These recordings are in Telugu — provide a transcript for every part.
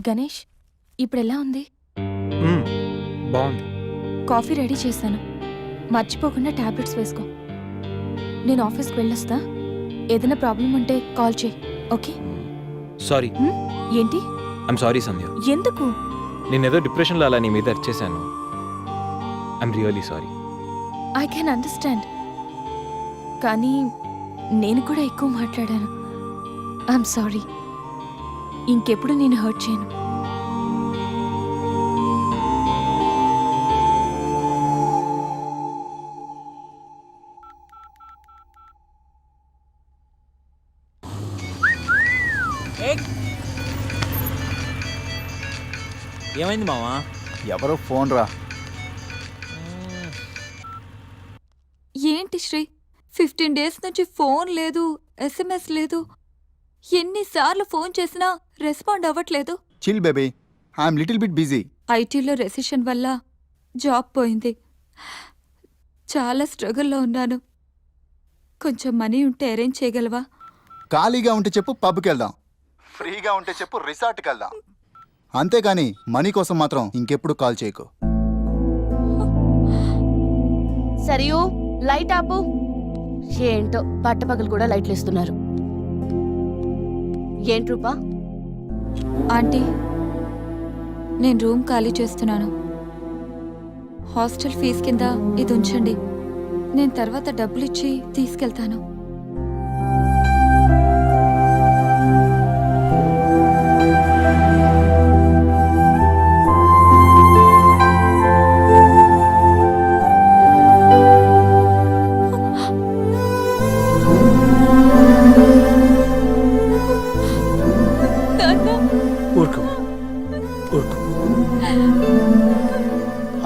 గణేష్, ఇప్పుడెలా ఉంది? బాగుంది. కాఫీ రెడీ చేశాను. మర్చిపోకుండా టాబ్లెట్స్ వేసుకో. నేను ఆఫీస్కి వెళ్ళొస్తా. ఏదైనా ప్రాబ్లం ఉంటే కాల్ చేయి, ఓకే? సారీ. ఏంటి? I'm sorry Sandhya. ఎందుకు? నేనేదో డిప్రెషన్లో అలా నీ మీద అరిచేశాను. I'm really sorry. I can understand. కానీ నేను కూడా ఎక్కువ మాట్లాడాను. I'm sorry. ఇంకెప్పుడు నేను హర్ట్ చేయను. ఏమైంది మావా? ఎవరో ఫోన్ రా. ఏంటి శ్రీ, 15 days నుంచి ఫోన్ లేదు, SMS లేదు. ఎన్నిసార్లు ఫోన్ చేసినా రెస్పాండ్ అవ్వట్లేదు. Chill baby, I'm little bit busy. ఐటీలో రెసిషన్ వల్ల జాబ్ పోయింది. చాలా స్ట్రగుల్లో ఉన్నాను. కొంచెం మనీ ఉంటే అరేంజ్ చేయగలవా? ఖాళీగా ఉంటే చెప్పు, పబ్కి వెళ్దాం. ఫ్రీగా ఉంటే చెప్పు, రిసార్ట్కి వెళ్దాం. అంతేకాని మనీ కోసం మాత్రం ఇంకెప్పుడు కాల్ చేయకు. సరియు, లైట్ ఆపు. ఏంటో పట్టపగలు కూడా లైట్లు ఇస్తున్నారు. ఏంటి రూపా? ఆంటీ, నేను రూమ్ ఖాళీ చేస్తున్నాను. హాస్టల్ ఫీజు కింద ఇది ఉంచండి. నేను తర్వాత డబ్బులిచ్చి తీసుకెళ్తాను.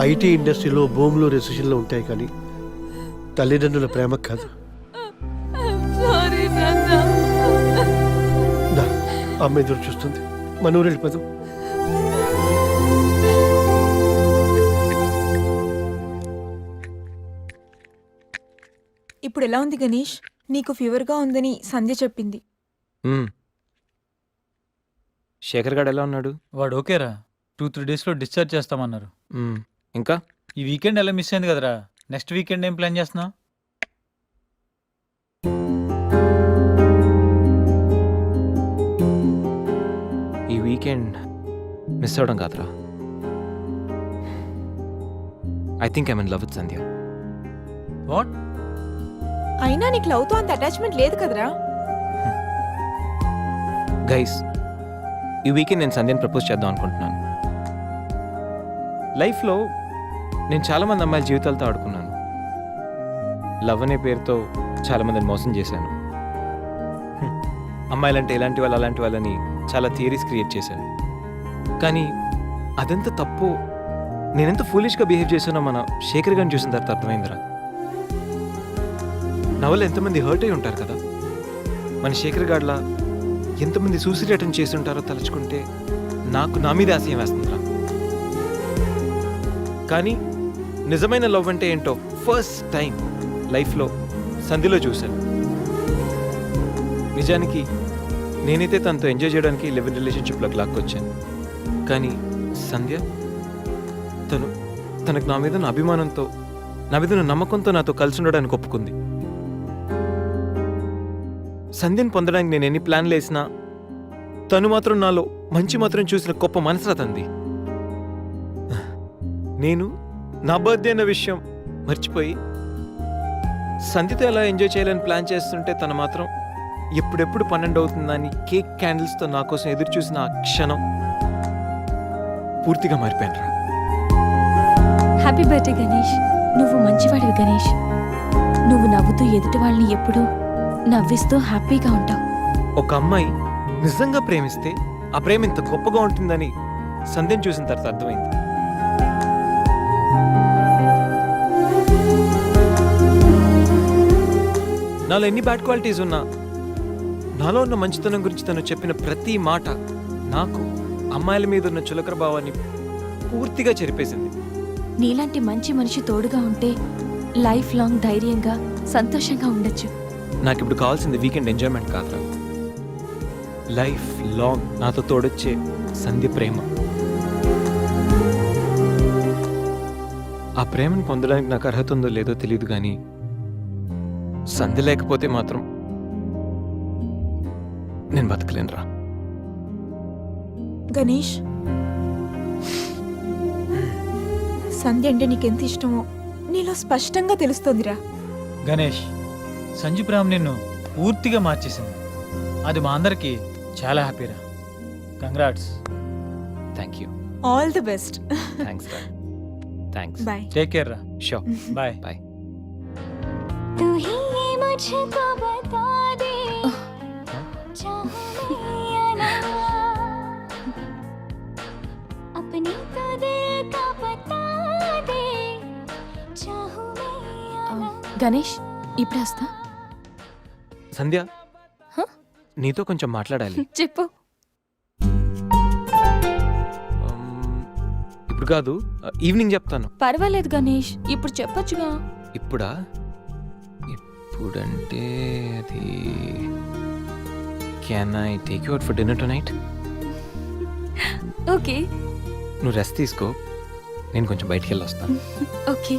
ఐటీ ఇండస్ట్రీలో భూములు రెసిషన్లో ఉంటాయి, కానీ తల్లిదండ్రుల ప్రేమ కాదు. అమ్మ ఎదురు చూస్తుంది. మన ఊరు వెళ్ళిపోదాం. ఇప్పుడు ఎలా ఉంది గణేష్? నీకు ఫీవర్గా ఉందని సంధ్య చెప్పింది. శేఖర్ గారు ఎలా ఉన్నాడు? వాడు ఓకేరా. 2-3 daysలో డిశ్చార్జ్ చేస్తామన్నారు. ఇంకా ఈ వీకెండ్ ఎలా మిస్ అయింది కదరా. నెక్స్ట్ వీకెండ్ ఏం ప్లాన్ చేస్తున్నావు? ఈ వీకెండ్ మిస్ అవడం కాదురా. I think I'm in love with Sandhya. What? అయినా నీకు లవ్తో అంత అటాచ్మెంట్ లేదు కదరా. గైస్, ఈ వీకెండ్ నేను సంధ్యని ప్రపోజ్ చేద్దాం అనుకుంటున్నాను. లైఫ్లో నేను చాలామంది అమ్మాయిల జీవితాలతో ఆడుకున్నాను. లవ్ అనే పేరుతో చాలామందిని మోసం చేశాను. అమ్మాయిలంటే ఇలాంటి వాళ్ళు అలాంటి వాళ్ళని చాలా థియరీస్ క్రియేట్ చేశాను. కానీ అదెంత తప్పు, నేనెంత ఫూలిష్గా బిహేవ్ చేశానో మన శేఖర్ గారిని చూసిన తర్వాత అర్థమైందిరా. నా వల్ల ఎంతమంది హర్ట్ అయి ఉంటారు కదా. మన శేఖర్ గారిలా ఎంతమంది సూసైడ్ అటెంప్ట్ చేసి ఉంటారో తలుచుకుంటే నాకు నా మీద ఆశయం వేస్తుందిరా. కానీ నిజమైన లవ్ అంటే ఏంటో ఫస్ట్ టైం లైఫ్లో సంధిలో చూశాను. నిజానికి నేనైతే తనతో ఎంజాయ్ చేయడానికి లివ్ ఇన్ రిలేషన్షిప్లోకి లాక్కొచ్చాను. కానీ సంధ్య తనకు నా మీద అభిమానంతో, నా మీద నమ్మకంతో నాతో కలిసి ఉండడానికి ఒప్పుకుంది. సంధ్యను పొందడానికి నేను ఎన్ని ప్లాన్లు వేసినా తను మాత్రం నాలో మంచి మాత్రం చూసిన గొప్ప మనసురా తంది. నేను నా బర్త్డే అన్న విషయం మర్చిపోయి సంధ్యతో ఎలా ఎంజాయ్ చేయాలని ప్లాన్ చేస్తుంటే తను మాత్రం ఎప్పుడెప్పుడు 12 అవుతుందని కేక్ క్యాండిల్స్తో నా కోసం ఎదురు చూసిన ఆ క్షణం పూర్తిగా మారిపోయాను రా. Happy birthday Ganesh. నువ్వు మంచివాడివి గణేష్. నువ్వు నవ్వుతూ ఎదుటి వాళ్ళని ఎప్పుడూ నవ్విస్తూ హ్యాపీగా ఉంటావు. ఒక అమ్మాయి నిజంగా ప్రేమిస్తే ఆ ప్రేమ ఇంత గొప్పగా ఉంటుందని సంధ్యను చూసిన తర్వాత అర్థమైంది. నాలో ఎన్ని బ్యాడ్ క్వాలిటీస్ ఉన్నా నాలో ఉన్న మంచితనం గురించి తను చెప్పిన ప్రతి మాట నాకు అమ్మాయిల మీద ఉన్న చులకర భావాన్ని పూర్తిగా చెరిపేసింది. నీలాంటి మంచి మనిషి తోడుగా ఉంటే లైఫ్ లాంగ్ ధైర్యంగా సంతోషంగా ఉండొచ్చు. నాకు ఇప్పుడు కావాల్సింది వీకెండ్ ఎంజాయ్మెంట్ కాదురా, లైఫ్ లాంగ్ నాతో తోడొచ్చే సంధ్య ప్రేమ. ఆ ప్రేమను పొందడానికి నాకు అర్హత ఉందో లేదో తెలియదు కానీ సంధ్య లేకపోతే మాత్రం నేను బతకలేనురా. గణేష్, సంధ్య అంటే నీకెంత ఇష్టమో నీలో స్పష్టంగా తెలుస్తోందిరా. గణేష్, సంజు ప్రేమ నిన్ను పూర్తిగా మార్చేసింది. అది మా అందరికి చాలా హ్యాపీరా. Congrats. Thank you. All the best. Thanks రా. థ్యాంక్స్. బాయ్. టేక్ కేర్ రా. షూర్. బాయ్. బాయ్. तू ही मुझको बता दे चाहूं मैं या ना अपनी तो दिल का बता दे चाहूं मैं या ना గణేష్ ఇప్పుడు వస్తా. సంధ్య హ? నీతో కొంచెం మాట్లాడాలి. చెప్పు. ఇప్పుడు కాదు, ఈవినింగ్ చెప్తాను. పర్వాలేదు గణేష్, ఇప్పుడు చెప్పొచ్చుగా. ఇప్పుడా? ఇప్పుడంటే అది can I take you out for dinner tonight? Okay. నువ్వు రెస్ట్ తీసుకో, నేను కొంచెం బయటికి వెళ్ళి వస్తాను. ఓకే.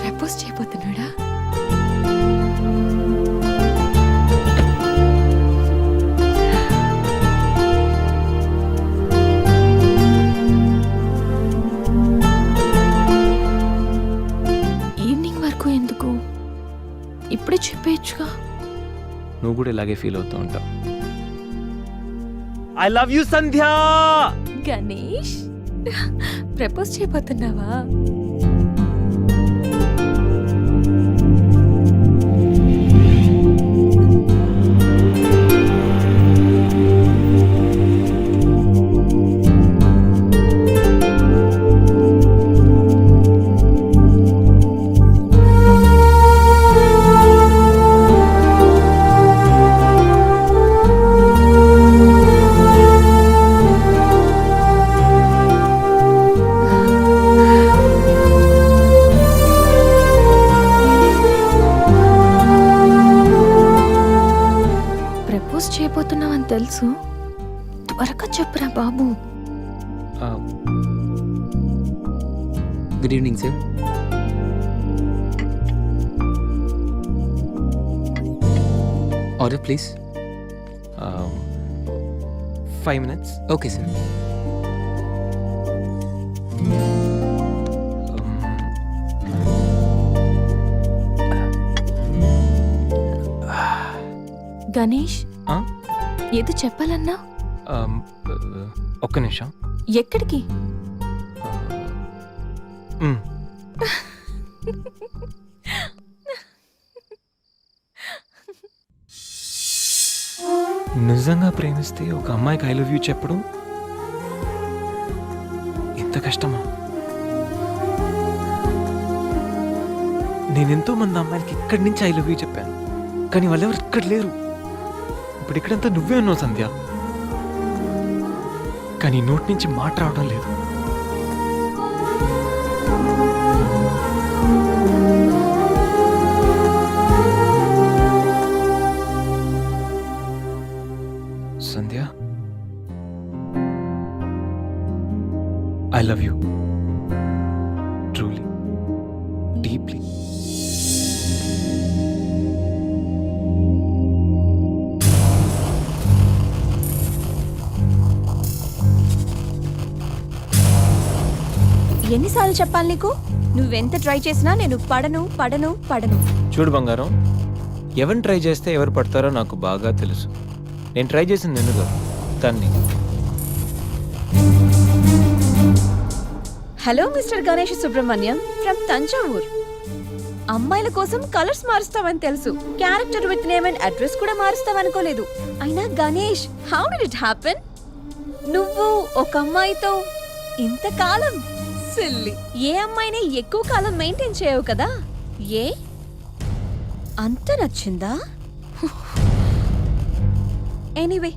ప్రపోజ్ చేయబోతున్నాడా? ఈవినింగ్ వరకు ఎందుకు? ఇప్పుడే చెప్పేయచ్చుగా. నువ్వు కూడా ఇలాగే ఫీల్ అవుతూ ఉంటావు. I love you Sandhya. Ganesh, propose చేయబోతున్నావా? ప్రపోజ్ చేయబోతున్నావని తెలుసు, త్వరగా చెప్పురా బాబు. Good evening sir. Order please. 5 minutes. Okay sir. Ganesh, ఆ? ఏదో చెప్పాలన్నా? ఒక్క నిమిషం. ఎక్కడికి? మ్. నిజంగా ప్రేమిస్తే ఒక అమ్మాయికి ఐ లవ్ యూ చెప్పడం ఇంత కష్టమా? నేనెంతో మంది అమ్మాయిలకి ఇక్కడి నుంచి ఐ లవ్ యూ చెప్పాను, కానీ వాళ్ళెవరు ఇక్కడ లేరు. ఇప్పుడు ఇక్కడంతా నువ్వే ఉన్నావు సంధ్య, కానీ నోటి నుంచి మాట రావడం లేదు. Sandhya, I love you truly, deeply. ఎన్నిసార్లు చెప్పాలి నీకు? నువ్వెంత ట్రై చేసినా నేను పడను పడను పడను. చూడు బంగారం, ఎవరిని ట్రై చేస్తే ఎవరు పడతారో నాకు బాగా తెలుసు. నేను ట్రై చేసింది ఎందుకు తన్ని. Hello mister Ganesh Subrahmanyam from Thanjavur. అమ్మాయిల కోసం కలర్స్ మారుస్తావని తెలుసు, character with name and address కూడా మారుస్తావనుకోలేదు. అయినా Ganesh, how did it happen? నువ్వు ఒక అమ్మాయితో ఇంతకాలం సిల్లి, ఏ అమ్మాయిని ఎక్కువ కాలం మెయింటైన్ చేయవు కదా. ఏ అంత నచ్చిందా? Anyway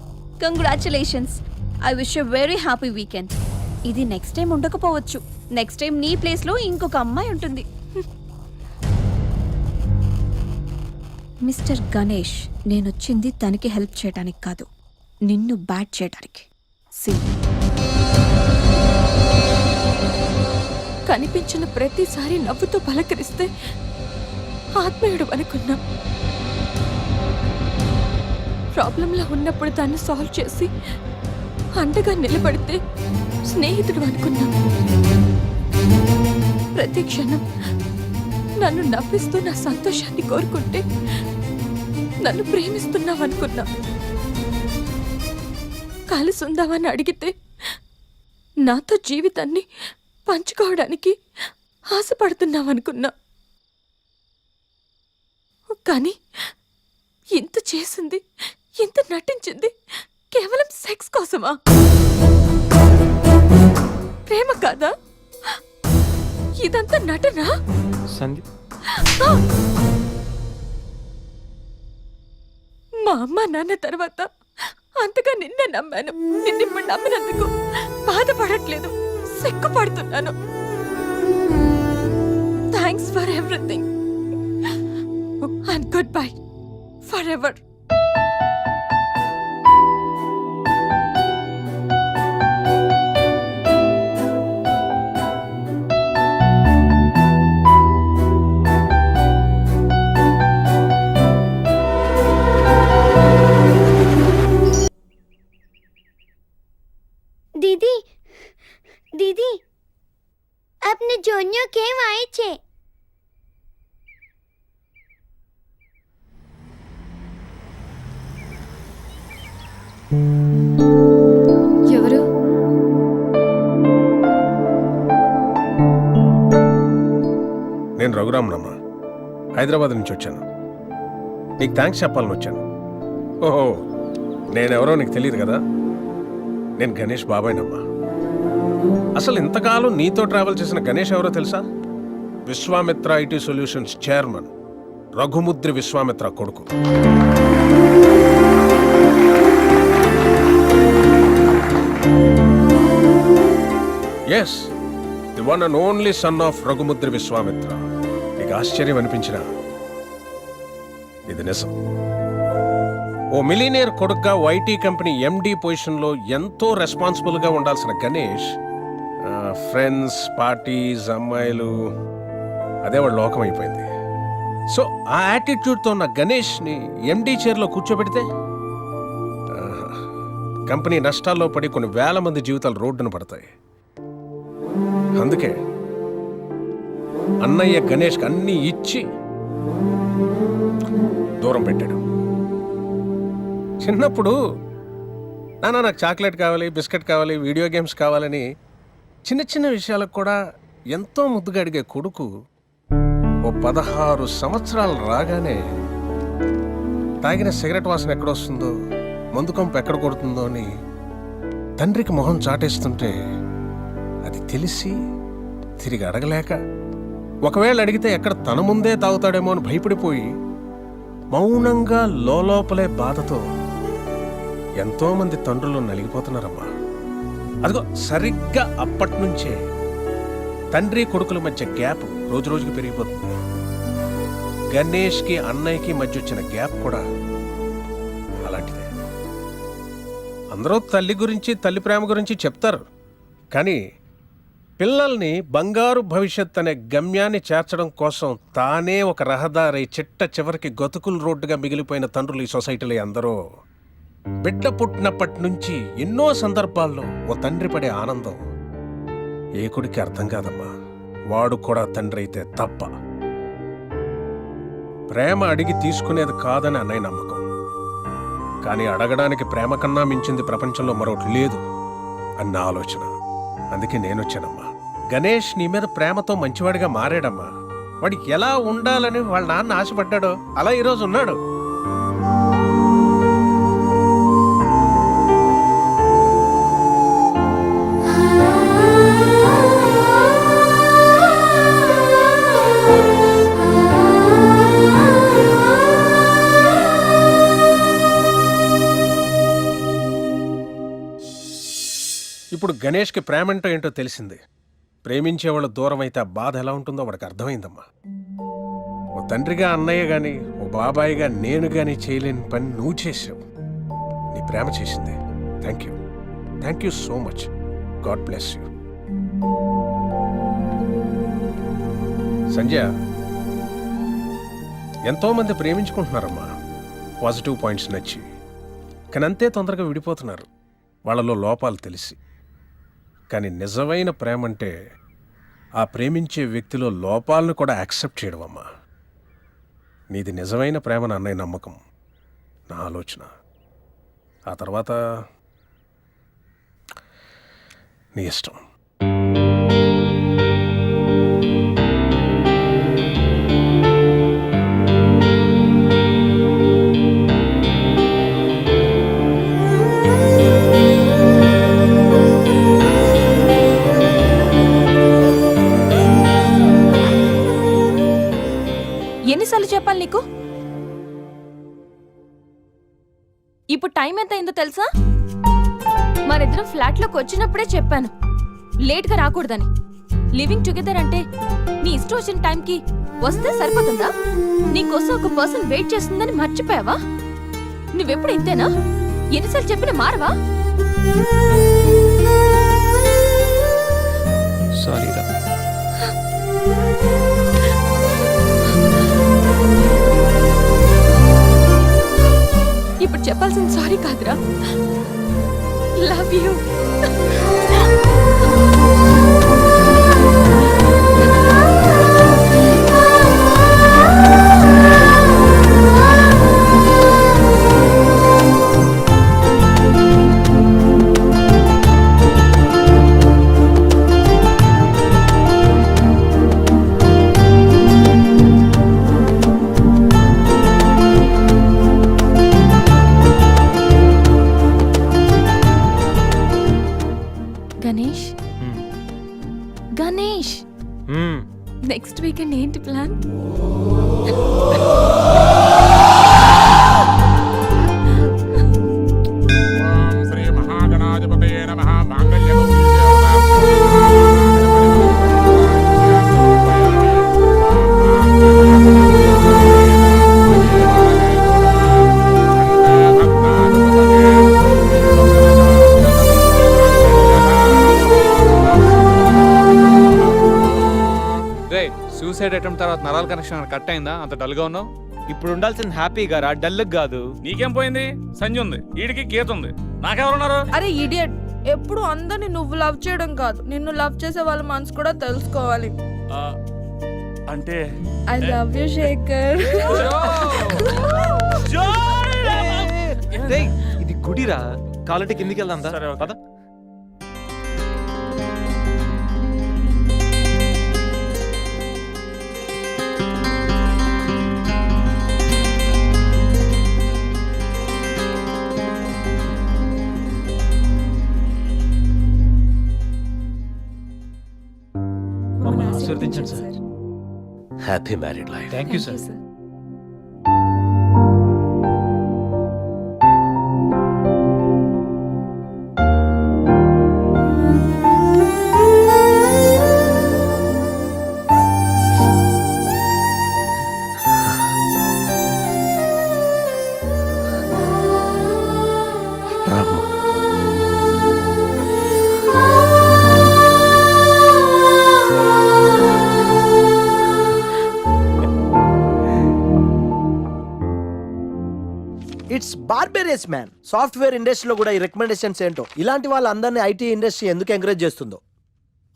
congratulations. I wish you very happy weekend. ఇది నెక్స్ట్ టైం ఉండకపోవచ్చు. నెక్స్ట్ టైం నీ ప్లేస్లో ఇంకొక అమ్మాయి ఉంటుంది. మిస్టర్ గణేష్, నేనొచ్చింది తనకి హెల్ప్ చేయడానికి కాదు, నిన్ను బ్యాట్ చేయడానికి. సి కనిపించిన ప్రతిసారి నవ్వుతూ పలకరిస్తే ఆత్మీయుడు అనుకున్నా. ప్రాబ్లంలో ఉన్నప్పుడు దాన్ని సాల్వ్ చేసి అండగా నిలబడితే స్నేహితుడు అనుకున్నా. ప్రతి క్షణం నన్ను నవ్విస్తూ నా సంతోషాన్ని కోరుకుంటే నన్ను ప్రేమిస్తున్నావనుకున్నా. కలిసి ఉందామని అడిగితే నాతో జీవితాన్ని పంచుకోవడానికి ఆశపడుతున్నావనుకున్నా. కానీ ఇంత చేసింది, ఇంత నటించింది కేవలం సెక్స్ కోసమా? ప్రేమ కాదా? ఇదంతా నటనా? సంధ్య, మా అమ్మ నాన్న తర్వాత అంతగా నిన్నే నమ్మాను. నిన్నిప్పుడు నమ్మినందుకు బాధపడట్లేదు, సిగ్గుపడుతున్నాను. Thanks for everything and goodbye forever. दीदी दीदी अपने जोनियो केम आए छे? ఎవరు? నేను రఘురామనమ్మ, హైదరాబాద్ నుంచి వచ్చాను. నీకు థ్యాంక్స్ చెప్పాలని వచ్చాను. ఓహో, నేనెవరో నీకు తెలియదు కదా. నేను గణేష్ బాబాయ్నమ్మా. అసలు ఇంతకాలం నీతో ట్రావెల్ చేసిన గణేష్ ఎవరో తెలుసా? Vishwamitra IT solutions chairman Raghumudri Vishwamitra కొడుకు. Yes, the one and only son of Raghumudri Vishwamitra. నీకు ఆశ్చర్యం అనిపించినా ఇది నిజం. ఓ మిలీనియర్ కొడుగ్గా ఐటీ కంపెనీ ఎండి పొజిషన్లో ఎంతో రెస్పాన్సిబుల్గా ఉండాల్సిన గణేష్ ఫ్రెండ్స్, పార్టీస్, అమ్మాయిలు, అదే వాడు లోకం అయిపోయింది. సో ఆ యాటిట్యూడ్తో ఉన్న గణేష్ని ఎండి చైర్లో కూర్చోబెడితే కంపెనీ నష్టాల్లో పడి కొన్ని వేల మంది జీవితాలు రోడ్డున పడతాయి. అందుకే అన్నయ్య గణేష్కి అన్నీ ఇచ్చి దూరం పెట్టాడు. చిన్నప్పుడు నాన్న నాకు చాక్లెట్ కావాలి, బిస్కెట్ కావాలి, వీడియో గేమ్స్ కావాలని చిన్న చిన్న విషయాలకు కూడా ఎంతో ముద్దుగా అడిగే కొడుకు ఓ 16 సంవత్సరాలు రాగానే తాగిన సిగరెట్ వాసన ఎక్కడొస్తుందో, మందు కంపు ఎక్కడ కొడుతుందో అని తండ్రికి మొహం చాటేస్తుంటే అది తెలిసి తిరిగి అడగలేక, ఒకవేళ అడిగితే ఎక్కడ తన ముందే తాగుతాడేమో అని భయపడిపోయి మౌనంగా లోపలే బాధతో ఎంతోమంది తండ్రులు నలిగిపోతున్నారమ్మా. అదిగో సరిగ్గా అప్పట్నుంచే తండ్రి కొడుకుల మధ్య గ్యాప్ రోజు రోజుకి పెరిగిపోతుంది. గణేష్కి అన్నయ్యకి మధ్య వచ్చిన గ్యాప్ కూడా అలాంటిదే. అందరూ తల్లి గురించి, తల్లి ప్రేమ గురించి చెప్తారు, కానీ పిల్లల్ని బంగారు భవిష్యత్ అనే గమ్యాన్ని చేర్చడం కోసం తానే ఒక రహదారి చిట్ట చివరికి గతుకుల రోడ్డుగా మిగిలిపోయిన తండ్రులు ఈ సొసైటీలో అందరూ. బిడ్డ పుట్టినప్పటి నుంచి ఎన్నో సందర్భాల్లో ఓ తండ్రి పడే ఆనందం ఏ కొడుకు అర్థం కాదమ్మా. వాడు కూడా తండ్రి అయితే తప్ప. ప్రేమ అడిగి తీసుకునేది కాదని అన్నయ్య నమ్మకం. కానీ అడగడానికి ప్రేమ కన్నా మించింది ప్రపంచంలో మరొకటి లేదు అన్న ఆలోచన. అందుకే నేనొచ్చానమ్మా. గణేష్ నీ మీద ప్రేమతో మంచివాడిగా మారాడమ్మా. వాడికి ఎలా ఉండాలని వాళ్ళ నాన్న ఆశపడ్డాడో అలా ఈరోజు ఉన్నాడు. గణేష్కి ప్రేమంటో ఏంటో తెలిసింది. ప్రేమించేవాళ్ళు దూరం అయితే ఆ బాధ ఎలా ఉంటుందో వాడికి అర్థమైందమ్మా. ఓ తండ్రిగా అన్నయ్య గాని, ఓ బాబాయిగా నేను గాని చేయలేని పని నువ్వు చేసావు. నీ ప్రేమ చేసింది. Thank you so much. God bless you. Sanjay, ఎంతోమంది ప్రేమించుకుంటున్నారమ్మా, పాజిటివ్ పాయింట్స్ నచ్చి. కానీ అంతే తొందరగా విడిపోతున్నారు వాళ్ళలో లోపాలు తెలిసి. కానీ నిజమైన ప్రేమ అంటే ఆ ప్రేమించే వ్యక్తిలో లోపాలను కూడా యాక్సెప్ట్ చేయడం అమ్మా. నీది నిజమైన ప్రేమ అన్నయ్య నమ్మకం, నా ఆలోచన. ఆ తర్వాత నీ ఇష్టం. ఎన్నిసార్లు చెప్పాలి నీకు? ఇప్పుడు టైం ఎంత అయిందో తెలుసా? మనిద్దరం ఫ్లాట్లోకి వచ్చినప్పుడే చెప్పాను లేట్గా రాకూడదని. లివింగ్ టుగెదర్ అంటే నీ ఇష్టం వచ్చిన టైంకి వస్తే సరిపోతుందా? నీకోసం ఒక పర్సన్ వెయిట్ చేస్తుందని మర్చిపోయావా? నువ్వెప్పుడు ఇంతేనా? ఎన్నిసార్లు చెప్పినా మారవా? సారీ రా. ఇప్పుడు చెప్పాల్సిన సారీ కాదురా, love you. Ganesh, Ganesh, next weekend ఏంటి ప్లాన్? శ్రీ మహాగణాధిపతయే నమః. సూసైడ్ అటెంప్ట్ తర్వాత నరాల కనెక్షన్ కట్ అయిందా? అంత డల్ గా ఉన్నావు. ఇప్పుడు ఉండాల్సిన హ్యాపీగా రా, డల్ కాదు. నీకేం పోయింది? సంజయ్ ఉంది, వీడికి గీత ఉంది, నాకెవరున్నారు? అరే ఇడియట్, ఎప్పుడు అందరిని నువ్వు లవ్ చేయడం కాదు, నిన్ను లవ్ చేసే వాళ్ళ మనసు కూడా తెలుసుకోవాలి. అంటే ఐ లవ్ యూ శేఖర్. రేయ్, ఇది గుడిరా, కాలంటే కిందికి వెళ్దాం దా. సరే, ఓకే. పద. మమ్మల్ని ఆశీర్వదించండి sir. Happy married life. Thank you sir. It's barbarous man. Software ఇండస్ట్రీలో కూడా ఈ రికమెండేషన్స్ ఏంటో, ఇలాంటి వాళ్ళందరినీ ఐటీ ఇండస్ట్రీ ఎందుకు ఎంకరేజ్ చేస్తుందో.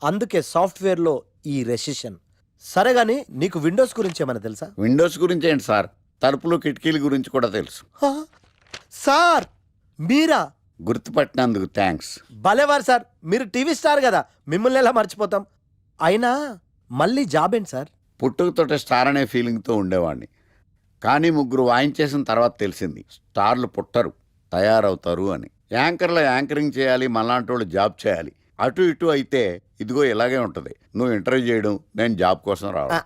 అందుకే సాఫ్ట్వేర్లో ఈ రెసిషన్. సరే గానీ నీకు విండోస్ గురించి ఏమైనా తెలుసా? విండోస్ గురించి ఏంటి సార్, తలుపులు కిటికీల గురించి కూడా తెలుసు. సార్ మీరా? గుర్తుపట్టినందుకు థ్యాంక్స్. భలేవారు సార్, మీరు టీవీ స్టార్ కదా, మిమ్మల్ని ఎలా మర్చిపోతాం. అయినా మళ్ళీ జాబ్ ఏంటి సార్? పుట్టుకతోటే స్టార్ అనే ఫీలింగ్తో ఉండేవాడిని. కానీ ముగ్గురు వాయించేసిన తర్వాత తెలిసింది స్టార్లు పుట్టరు, తయారవుతారు అని. యాంకర్లో యాంకరింగ్ చేయాలి, మళ్ళాంటి వాళ్ళు జాబ్ చేయాలి. అటు ఇటు అయితే ఇదిగో ఇలాగే ఉంటుంది. నువ్వు ఇంటర్వ్యూ చేయడం, నేను జాబ్ కోసం రావడం.